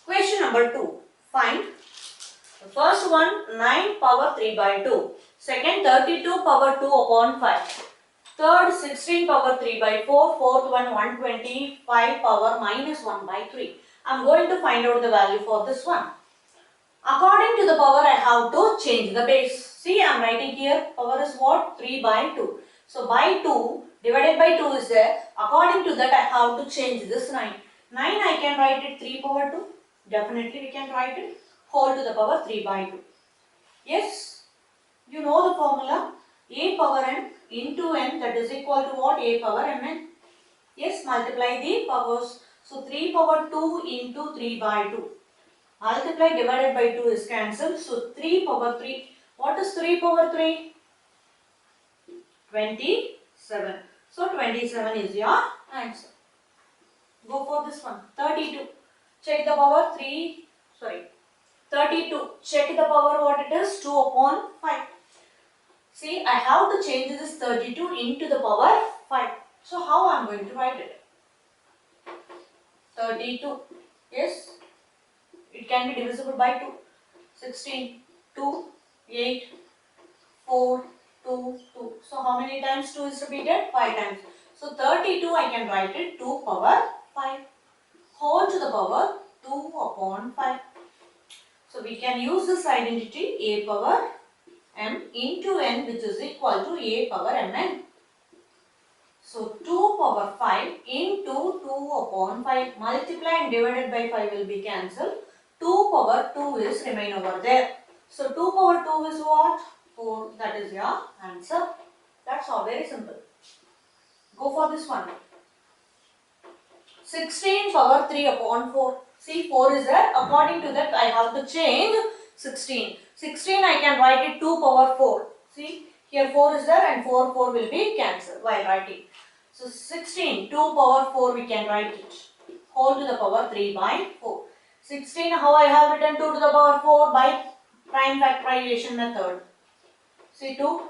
Question number 2. Find the first one 9 power 3 by 2. Second 32 power 2 upon 5. Third 16 power 3 by 4. Fourth one 125 power minus 1 by 3. I am going to find out the value for this one. According to the power I have to change the base. See, I am writing here power is what? 3 by 2. So by 2 divided by 2 is there. According to that I have to change this 9. 9 I can write it 3 power 2. Definitely we can write it whole to the power 3 by 2. Yes, you know the formula. A power n into n, that is equal to what? A power mn. Yes, multiply the powers. So 3 power 2 into 3 by 2. Multiply divided by 2 is cancelled. So 3 power 3. What is 3 power 3? 27. So 27 is your answer. Go for this one. 32. Check the power 32. Check the power what it is? 2 upon 5. See, I have to change this 32 into the power 5. So how I am going to write it? 32. Yes. It can be divisible by 2. 16, 2, 8, 4, 2, 2. So how many times 2 is repeated? 5 times. So 32 I can write it 2 power 5. Whole to the power 2 upon 5. So we can use this identity a power m into n, which is equal to a power mn. So 2 power 5 into 2 upon 5. Multiply and divided by 5 will be cancelled. 2 power 2 is remain over there. So 2 power 2 is what? 4. That is your answer. That's all, very simple. Go for this one. 16 power 3 upon 4. See, 4 is there. According to that, I have to change 16. 16 I can write it 2 power 4. See, here 4 is there and 4 will be cancelled while writing. So 16, 2 power 4 we can write it. Whole to the power 3 by 4. 16, how I have written 2 to the power 4? By prime factorization method. See, 2,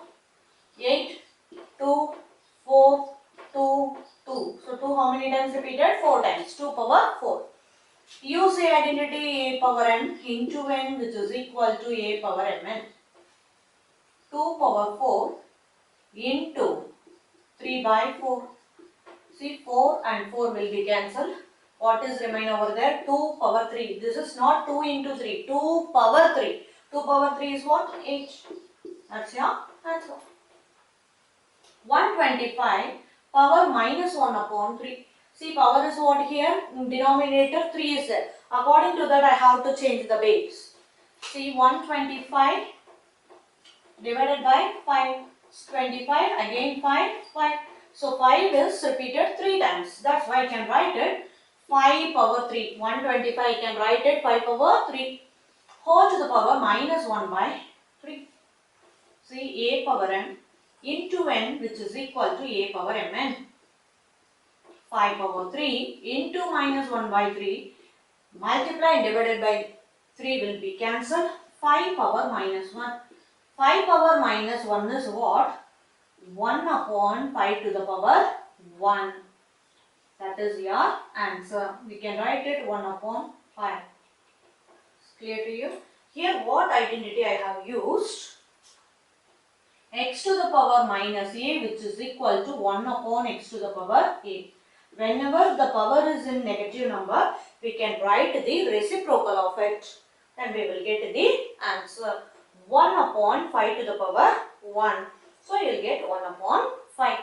8, 2, 4, 2, 2. So 2 how many times repeated? 4 times. 2 power 4. Use the identity a power n into n, which is equal to a power mn. 2 power 4 into 3 by 4. See, 4 and 4 will be cancelled. What is remain over there? 2 power 3. This is not 2 into 3. 2 power 3. 2 power 3 is what? 8. That's your answer. 125 power minus 1 upon 3. See, power is what here? Denominator 3 is there. According to that, I have to change the base. See, 125 divided by 5. 25, again 5, 5. So 5 is repeated 3 times. That's why I can write it 5 power 3. 125 I can write it 5 power 3. Whole to the power minus 1 by 3. See, a power n into n, which is equal to a power mn. 5 power 3 into minus 1 by 3. Multiply and divided by 3 will be cancelled. 5 power minus 1. 5 power minus 1 is what? 1 upon 5 to the power 1. That is your answer. We can write it 1 upon 5. It's clear to you? Here what identity I have used? X to the power minus a, which is equal to 1 upon x to the power a. Whenever the power is in negative number, we can write the reciprocal of it. Then we will get the answer. 1 upon 5 to the power 1. So you will get 1 upon 5.